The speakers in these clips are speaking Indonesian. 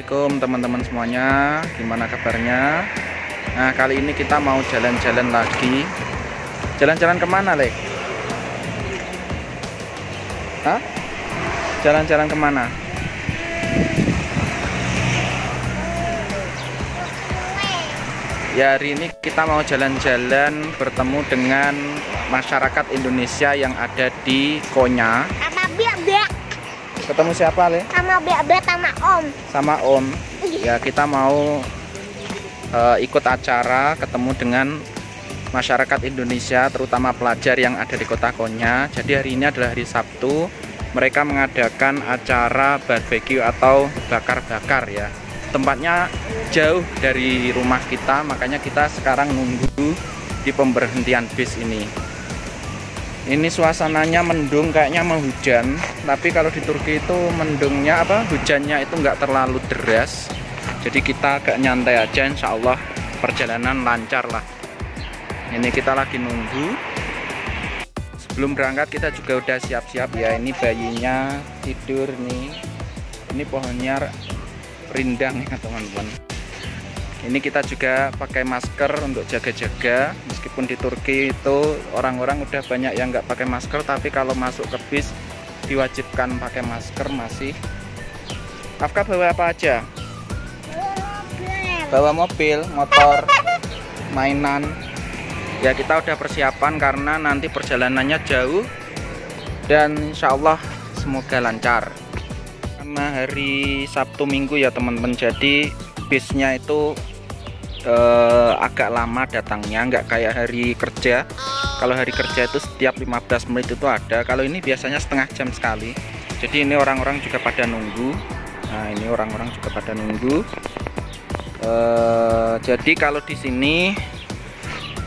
Assalamualaikum teman-teman semuanya, gimana kabarnya? Nah, kali ini kita mau jalan-jalan lagi. Jalan-jalan kemana, Le? Hah? Jalan-jalan kemana? Ya, hari ini kita mau jalan-jalan bertemu dengan masyarakat Indonesia yang ada di Konya. Sama Bek. Ketemu siapa, Le? Sama Bek sama Om. Sama Om. Ya, kita mau ikut acara ketemu dengan masyarakat Indonesia, terutama pelajar yang ada di kota Konya. Jadi hari ini adalah hari Sabtu. Mereka mengadakan acara barbecue atau bakar-bakar ya. Tempatnya jauh dari rumah kita, makanya kita sekarang nunggu di pemberhentian bis ini. Ini suasananya mendung, kayaknya mau hujan. Tapi kalau di Turki itu mendungnya hujannya itu nggak terlalu deras. Jadi kita agak nyantai aja, insya Allah perjalanan lancar lah. Ini kita lagi nunggu. Sebelum berangkat kita juga udah siap-siap ya. Ini bayinya tidur nih. Ini pohonnya rindang ya teman-teman. Ini kita juga pakai masker untuk jaga-jaga. Meskipun di Turki itu orang-orang udah banyak yang nggak pakai masker, tapi kalau masuk ke bis diwajibkan pakai masker masih. Afka bawa apa aja? Bawa mobil, motor, mainan. Ya kita udah persiapan karena nanti perjalanannya jauh dan insya Allah semoga lancar. Karena hari Sabtu Minggu ya teman-teman, jadi bisnya itu agak lama datangnya, nggak kayak hari kerja. Kalau hari kerja itu setiap 15 menit itu ada, kalau ini biasanya setengah jam sekali. Jadi ini orang-orang juga pada nunggu. Nah ini orang-orang juga pada nunggu. Jadi kalau di sini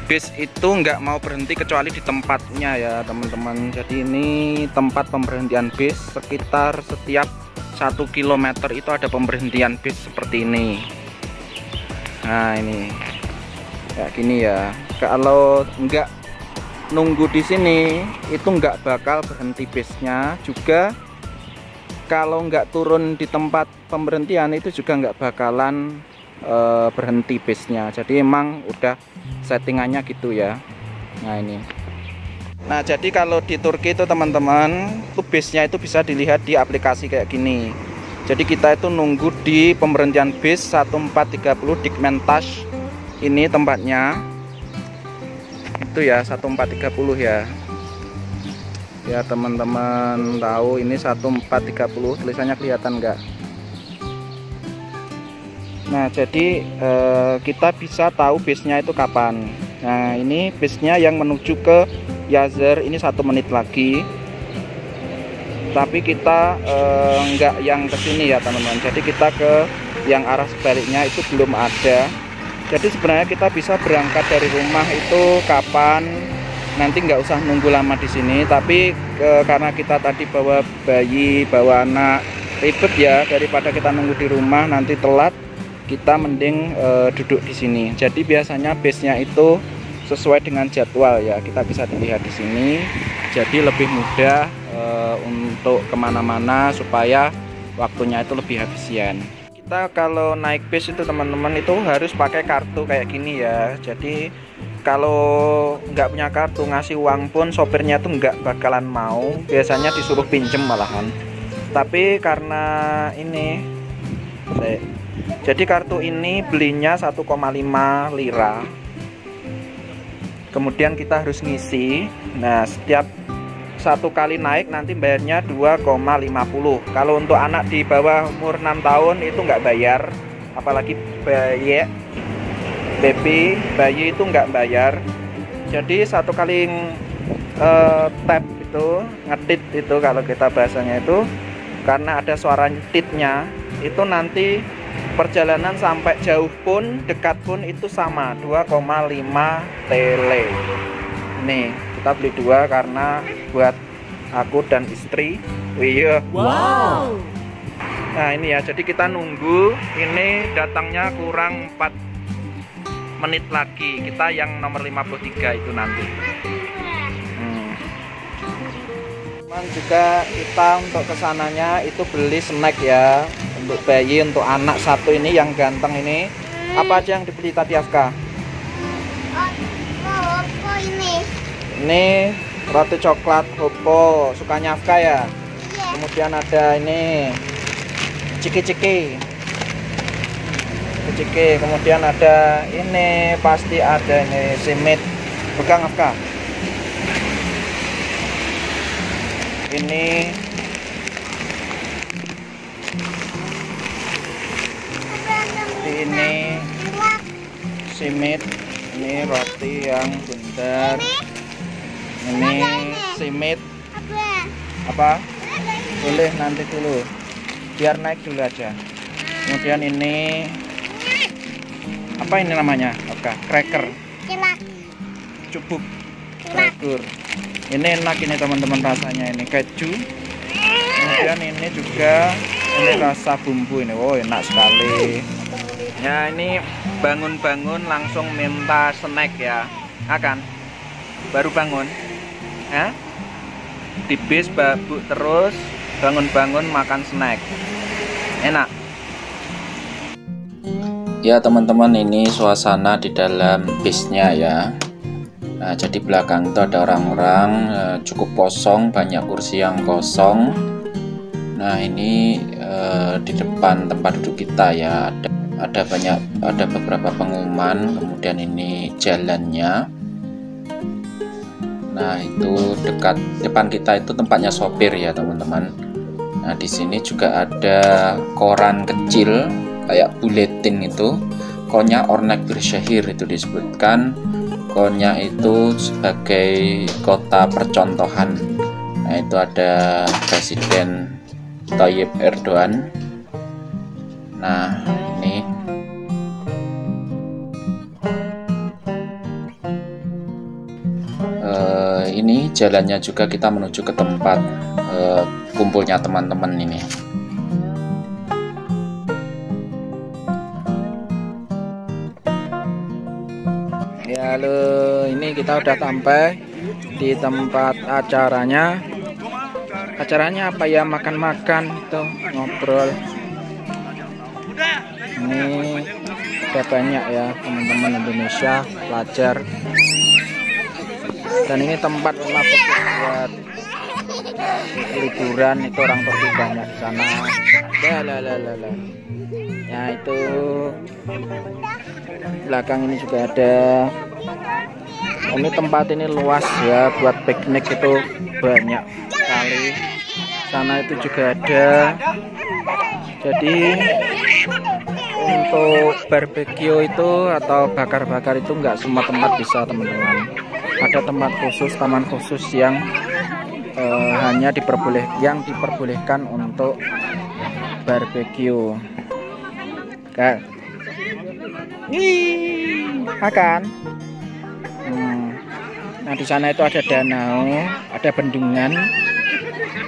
bis itu nggak mau berhenti kecuali di tempatnya ya teman-teman. Jadi ini tempat pemberhentian bis, sekitar setiap 1 km itu ada pemberhentian bis seperti ini. Nah ini kayak gini ya. Kalau nggak nunggu di sini itu nggak bakal berhenti bisnya. Juga kalau nggak turun di tempat pemberhentian itu juga nggak bakalan berhenti bisnya. Jadi emang udah settingannya gitu ya. Nah ini. Nah jadi kalau di Turki itu teman-teman, itu bisnya itu bisa dilihat di aplikasi kayak gini. Jadi kita itu nunggu di pemberhentian bis 1430 Dikmentas. Ini tempatnya. Itu ya 1430 ya. Ya teman-teman tahu ini 1430, tulisannya kelihatan enggak? Nah jadi kita bisa tahu bisnya itu kapan. Nah ini bisnya yang menuju ke Yazır, ini 1 menit lagi. Tapi kita nggak yang ke sini ya teman-teman. Jadi kita ke yang arah sebaliknya itu belum ada. Jadi sebenarnya kita bisa berangkat dari rumah itu kapan, nanti nggak usah nunggu lama di sini. Tapi karena kita tadi bawa bayi, bawa anak, ribet ya, daripada kita nunggu di rumah nanti telat, kita mending duduk di sini. Jadi biasanya bisnya itu sesuai dengan jadwal ya, kita bisa dilihat di sini. Jadi lebih mudah untuk kemana-mana supaya waktunya itu lebih efisien. Kita kalau naik bis itu teman-teman itu harus pakai kartu kayak gini ya. Jadi kalau nggak punya kartu, ngasih uang pun sopirnya tuh nggak bakalan mau. Biasanya disuruh pinjem malahan. Tapi karena ini jadi kartu ini belinya 1,5 lira. Kemudian kita harus ngisi. Nah setiap 1 kali naik nanti bayarnya 2,50. Kalau untuk anak di bawah umur 6 tahun itu nggak bayar. Apalagi bayi itu nggak bayar. Jadi 1 kali tap itu, ngetit itu kalau kita bahasanya itu, karena ada suara titnya, itu nanti perjalanan sampai jauh pun, dekat pun itu sama 2,5 tele. Nih kita beli 2 karena buat aku dan istri. Iya. Wow. Nah ini ya, jadi kita nunggu. Ini datangnya kurang 4 menit lagi. Kita yang nomor 53 itu nanti. Cuman juga kita untuk kesananya itu beli snack ya. untuk bayi, untuk anak satu ini yang ganteng ini. Apa aja yang dibeli tadi Afka? Apa ini? Ini roti coklat Hopo, sukanya Afka ya. Iya. Kemudian ada ini ciki-ciki. Kemudian ada ini, pasti ada ini simit. Pegang Afka. Ini simit, ini roti yang bundar. Ini simit. Apa? Boleh nanti dulu, biar naik dulu aja. Kemudian ini apa ini namanya? Oke, cracker. Cubuk cracker. Ini enak ini teman-teman, rasanya ini keju. Kemudian ini juga ini rasa bumbu ini. Oh, enak sekali. Ya, ini bangun-bangun langsung minta snack ya. Akan baru bangun. Ya. Di bis babuk terus, bangun-bangun makan snack. Enak. Ya teman-teman, ini suasana di dalam bisnya ya. Nah, jadi belakang itu ada orang-orang, cukup kosong, banyak kursi yang kosong. Nah, ini di depan tempat duduk kita ya, ada beberapa pengumuman. Kemudian ini jalannya. Nah, itu depan kita itu tempatnya sopir ya teman-teman. Nah, di sini juga ada koran kecil kayak buletin itu, Konya Ornek Birsyahir itu disebutkan. Konya itu sebagai kota percontohan. Nah, itu ada Presiden Tayyip Erdogan. Nah, ini jalannya juga kita menuju ke tempat kumpulnya teman-teman ini. Ya halo, ini kita udah sampai di tempat acaranya. Acaranya apa ya, makan-makan itu, ngobrol. Ini udah banyak ya teman-teman Indonesia, pelajar. Dan ini tempat rumah buat liburan, itu orang Turki banyak di sana. Ya itu belakang ini juga ada. Ini tempat ini luas ya, buat piknik itu banyak sekali. Sana itu juga ada. Jadi untuk barbeque itu atau bakar-bakar itu nggak semua tempat bisa teman-teman. Ada tempat khusus, taman khusus yang hanya diperbolehkan untuk barbeque. Kak, makan. Nah, di sana itu ada danau, ada bendungan.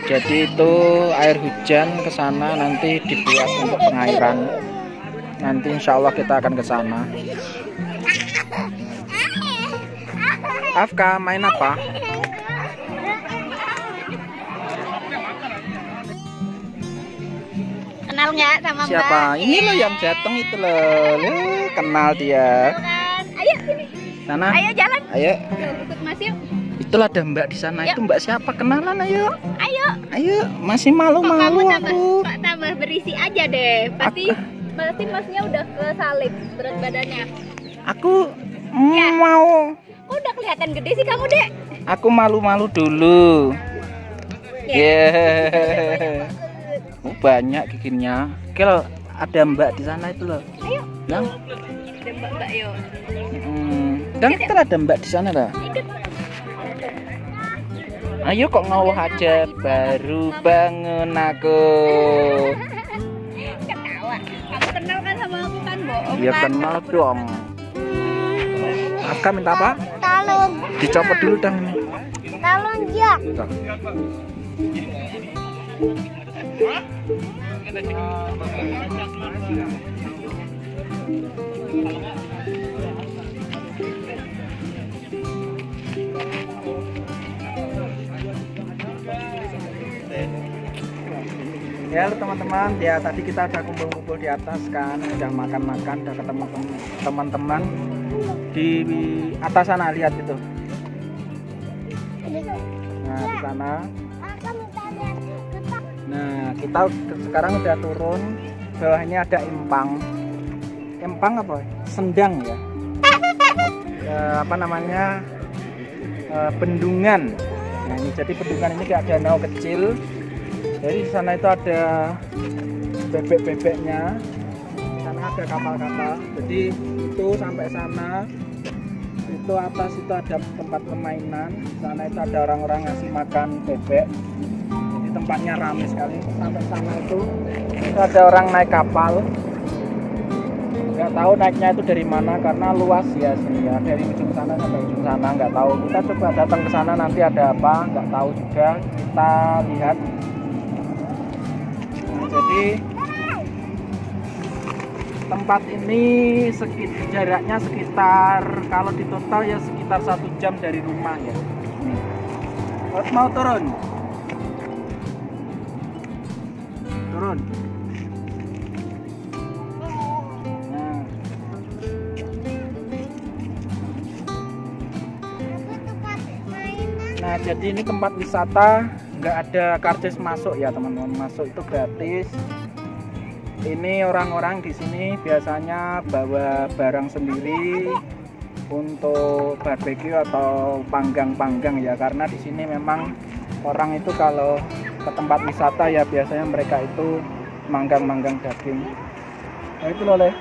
Jadi itu air hujan ke sana nanti dibuat untuk pengairan. Nanti insya Allah kita akan ke sana. Afka, main apa? Kenal nggak sama Mbak? Siapa? Ini loh yang datang itu loh. Kenal dia. Ayo sini. Sana. Ayo jalan. Ayo. Ikut Mas yuk. Itulah ada Mbak di sana. Yuk. Itu Mbak siapa? Kenalan ayo. Ayo. Ayo. Masih malu-malu aku. Tambah berisi aja deh. Pasti Masnya udah kesalip berat badannya. Aku Ya. mau. Kok udah kelihatan gede sih kamu, Dek? Aku malu-malu dulu. Yeah. Banyak giginya. Kalau ada Mbak di sana itu loh. Ayo. Yang Ada Mbak yuk. dan kita ada Mbak di sana lah. Ikut. Ayo kok ngawuh aja, baru bangun aku. Ketawa. Kamu kenal kan sama aku kan, bohong Ya kan? kenal dong. Aka minta apa? Talon. Dicopot dulu dong ini. Talon jak. Ya teman-teman, ya tadi kita udah kumpul-kumpul di atas kan, udah makan-makan, udah ketemu teman-teman di atas sana, lihat itu. Nah di sana. Nah kita sekarang udah turun, bawahnya ada empang. Empang apa? Sendang ya. Apa namanya? Bendungan. Nah ini jadi bendungan ini kayak danau kecil. Jadi di sana itu ada bebek-bebeknya, di sana ada kapal-kapal. Jadi itu sampai sana, itu atas itu ada tempat permainan. Di sana itu ada orang-orang ngasih makan bebek. Jadi tempatnya ramai sekali. Sampai sana itu ada orang naik kapal. Nggak tahu naiknya itu dari mana karena luas ya sini ya, dari ujung sana sampai ujung sana nggak tahu. Kita coba datang ke sana nanti ada apa, nggak tahu juga. Kita lihat. Jadi tempat ini jaraknya sekitar, kalau di total ya sekitar 1 jam dari rumah ya. Mau turun? Turun. Nah jadi ini tempat wisata, nggak ada karcis masuk ya teman-teman, masuk itu gratis. Ini orang-orang di sini biasanya bawa barang sendiri untuk barbeque atau panggang-panggang ya, karena di sini memang orang itu kalau ke tempat wisata ya biasanya mereka itu manggang-manggang daging. Nah itu loh Le.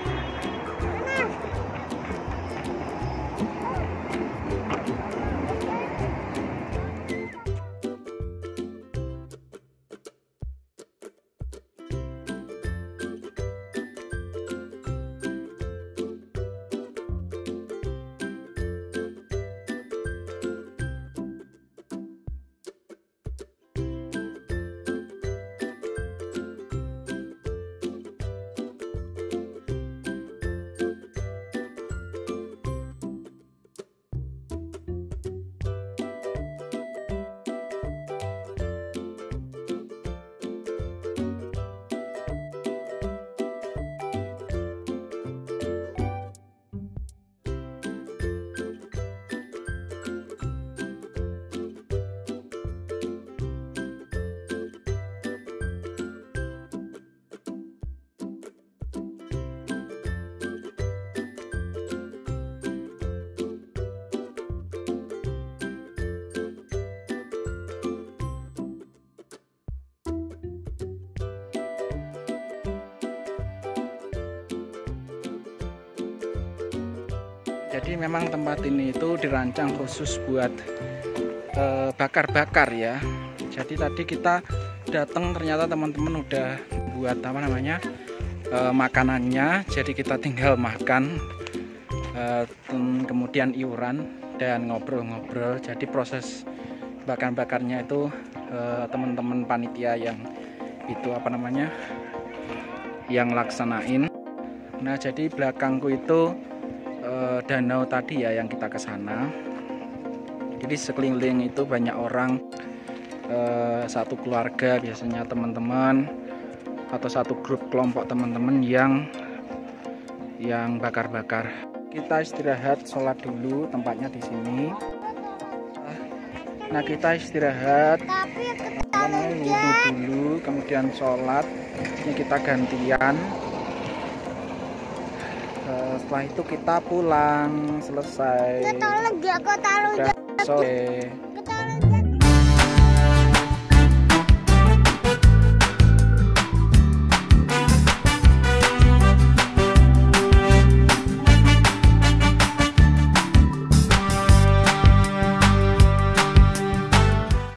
Jadi memang tempat ini itu dirancang khusus buat bakar-bakar ya. Jadi tadi kita datang ternyata teman-teman udah buat apa namanya makanannya. Jadi kita tinggal makan, kemudian iuran dan ngobrol-ngobrol. Jadi proses bakar-bakarnya itu teman-teman panitia yang itu apa namanya yang laksanain. Nah jadi belakangku itu danau tadi ya yang kita ke sana. Jadi sekeliling itu banyak orang, satu keluarga biasanya teman-teman atau satu grup kelompok teman-teman yang bakar-bakar. Kita istirahat, sholat dulu, tempatnya di sini. Nah kita istirahat, wudhu dulu, kemudian sholat. Ini kita gantian. Setelah itu kita pulang, selesai. Udah sore.